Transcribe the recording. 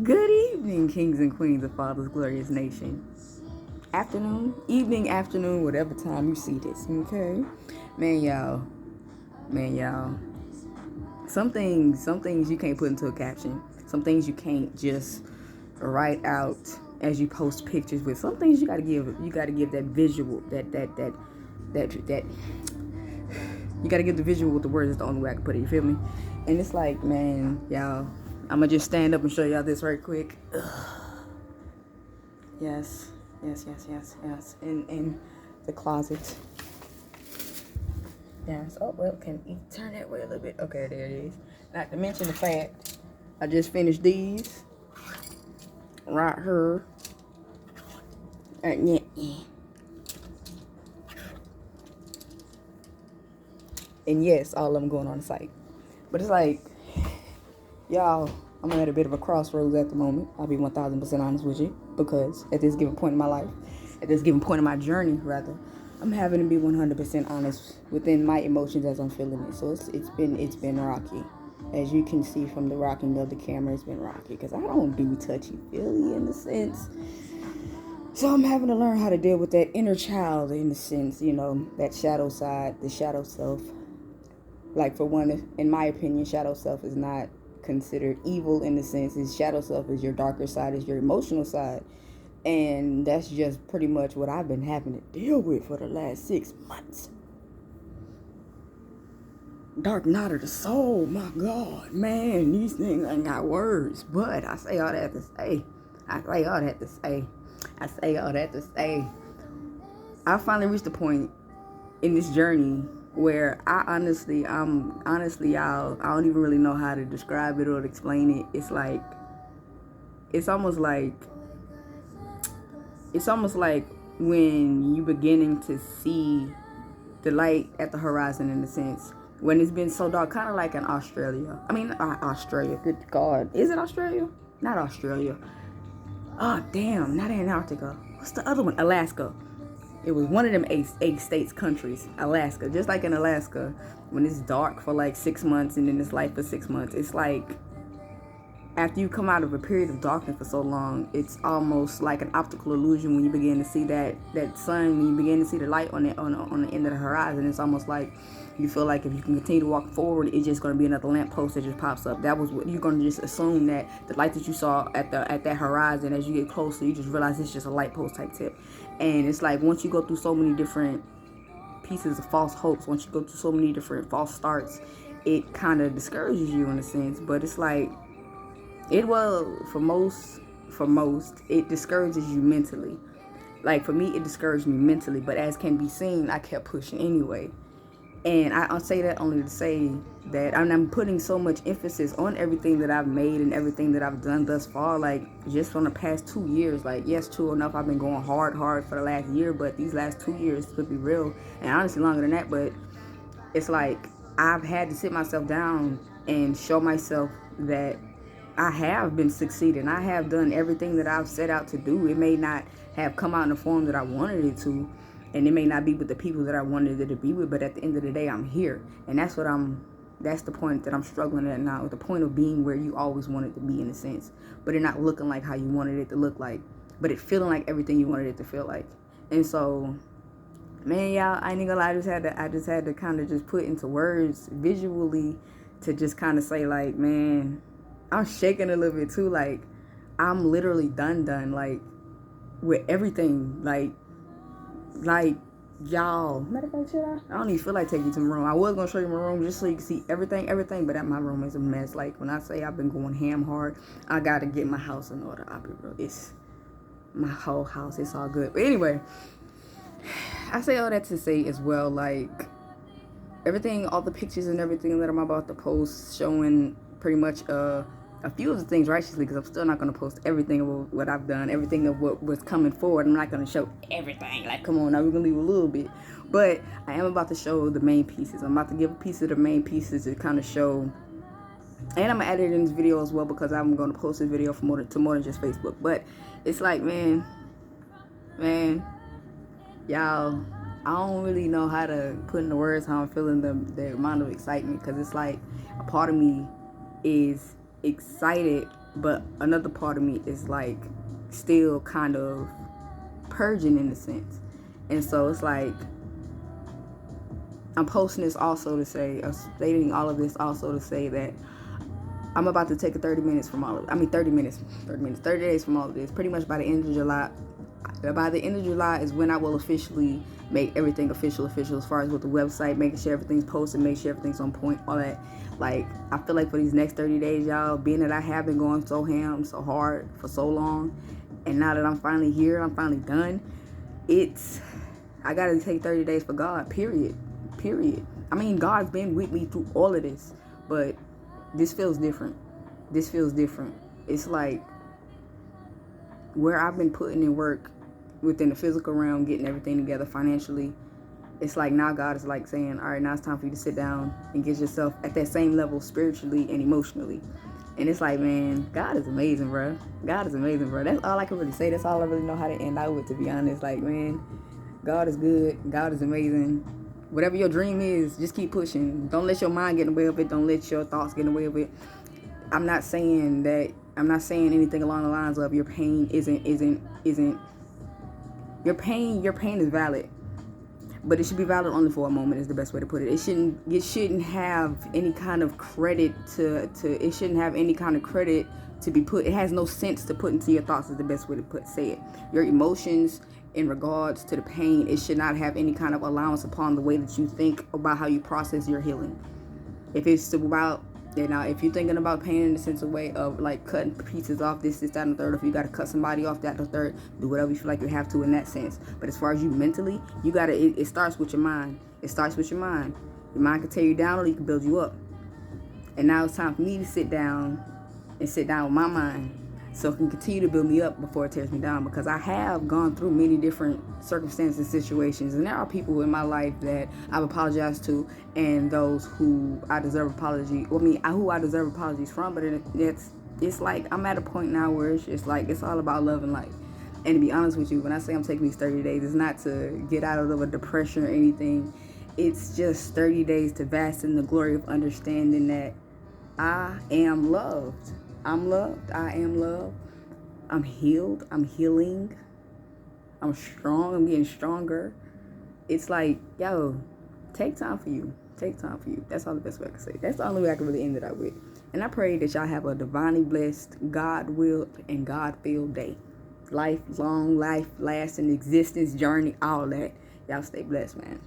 Good evening, kings and queens of Father's glorious nation. Afternoon, evening, afternoon, whatever time you see this, okay? Man, y'all, man, y'all. Some things you can't put into a caption. Some things you can't just write out as you post pictures with. Some things you gotta give that visual, that you gotta give the visual with the words. Is the only way I can put it. You feel me? And it's like, man, y'all, I'm gonna just stand up and show y'all this right quick. Yes, yes. In the closet. Yes. Oh well, can you turn that way a little bit? Okay, there it is. Not to mention the fact I just finished these right here. Yeah. And yes, all of them going on the site. But it's like, y'all, I'm at a bit of a crossroads at the moment. I'll be 1000% honest with you, because at this given point in my life, at this given point in my journey, rather, I'm having to be 100% honest within my emotions as I'm feeling it. So it's been rocky. As you can see from the rocking of the camera, it's been rocky because I don't do touchy feely in the sense. So I'm having to learn how to deal with that inner child in the sense, that shadow side, the shadow self. Like, for one, in my opinion, shadow self is not considered evil in the sense. Is shadow self is your darker side, is your emotional side. And that's just pretty much what I've been having to deal with for the last 6 months. Dark night of the soul, my God, man, these things ain't got words. But I say all that to say, I finally reached a point in this journey where I'm honestly, y'all, I don't even really know how to describe it or to explain it. It's almost like, when you beginning to see the light at the horizon in a sense. When it's been so dark, kind of like in Australia. I mean, Australia, good God. Is it Australia? Not Australia. Oh, damn, not Antarctica. What's the other one? Alaska. It was one of them eight states, countries, Alaska. Just like in Alaska, when it's dark for like 6 months and then it's light for 6 months, it's like after you come out of a period of darkness for so long, it's almost like an optical illusion when you begin to see that sun, when you begin to see the light on the end of the horizon. It's almost like you feel like if you can continue to walk forward, it's just going to be another lamppost that just pops up. That was what you're going to just assume, that the light that you saw at that horizon, as you get closer, you just realize it's just a light post type tip. And it's like, once you go through so many different pieces of false hopes, once you go through so many different false starts, it kind of discourages you in a sense. But it's like, it will, for most, it discourages you mentally. Like, for me, it discouraged me mentally, but as can be seen, I kept pushing anyway. And I'll say that only to say that I'm putting so much emphasis on everything that I've made and everything that I've done thus far. Like, just from the past 2 years, like, yes, true enough, I've been going hard for the last year, but these last 2 years, to be real, and honestly longer than that, but it's like I've had to sit myself down and show myself that I have been succeeding. I have done everything that I've set out to do. It may not have come out in the form that I wanted it to, and it may not be with the people that I wanted it to be with, but at the end of the day, I'm here. And that's the point that I'm struggling at now, the point of being where you always wanted to be in a sense, but it not looking like how you wanted it to look like, but it feeling like everything you wanted it to feel like. And so, man, y'all, I ain't gonna lie, I just had to kind of just put into words visually to just kind of say, like, man, I'm shaking a little bit too. Like, I'm literally done, like, with everything. Like, y'all. Matter of fact, should I? I don't even feel like taking you to my room. I was gonna show you my room just so you can see everything, but my room is a mess. Like, when I say I've been going ham hard, I gotta get my house in order. I'll be real. It's my whole house. It's all good. But anyway, I say all that to say as well, like, everything, all the pictures and everything that I'm about to post showing pretty much a few of the things righteously, because I'm still not going to post everything of what I've done, everything of what was coming forward. I'm not going to show everything. Like, come on, now we're going to leave a little bit. But I am about to show the main pieces. I'm about to give a piece of the main pieces to kind of show. And I'm going to add it in this video as well, because I'm going to post this video for more than just Facebook. But it's like, man, y'all, I don't really know how to put into words how I'm feeling, the amount of excitement, because it's like a part of me is excited but another part of me is like still kind of purging in a sense. And so it's like I'm posting this also to say, stating all of this also to say that I'm about to take a 30 days from all of this. Pretty much by the end of July. By the end of July is when I will officially make everything official as far as with the website, making sure everything's posted, make sure everything's on point, all that. Like, I feel like for these next 30 days, y'all, being that I have been going so hard for so long, and now that I'm finally here, I'm finally done, I gotta take 30 days for God, period. I mean, God's been with me through all of this, but this feels different. It's like where I've been putting in work within the physical realm, getting everything together financially. It's like now God is like saying, all right, now it's time for you to sit down and get yourself at that same level spiritually and emotionally. And it's like, man, God is amazing, bro. That's all I can really say. That's all I really know how to end out with, to be honest. Like, man, God is good. God is amazing. Whatever your dream is, just keep pushing. Don't let your mind get in the way of it. Don't let your thoughts get in the way of it. I'm not saying anything along the lines of your pain isn't your pain is valid, but it should be valid only for a moment is the best way to put it. It shouldn't have any kind of credit to be put. It has no sense to put into your thoughts is the best way to say it. Your emotions in regards to the pain, it should not have any kind of allowance upon the way that you think about how you process your healing. If it's about, if you're thinking about pain in the sense of way of like cutting pieces off this, that, and the third, if you got to cut somebody off, that, and the third, do whatever you feel like you have to in that sense. But as far as you mentally, you got to, it starts with your mind. Your mind can tear you down or it can build you up. And now it's time for me to sit down with my mind so it can continue to build me up before it tears me down, because I have gone through many different circumstances, situations, and there are people in my life that I've apologized to and those who I deserve apologies from, but it's like I'm at a point now where it's just like it's all about love and life. And to be honest with you, when I say I'm taking these 30 days, it's not to get out of a depression or anything. It's just 30 days to bask in the glory of understanding that I am loved. I'm loved. I am loved. I'm healed. I'm healing. I'm strong. I'm getting stronger. It's like, yo, take time for you. That's all the best way I can say. That's the only way I can really end it out with. And I pray that y'all have a divinely blessed, God-willed, and God-filled day. Lifelong, life-lasting existence, journey, all that. Y'all stay blessed, man.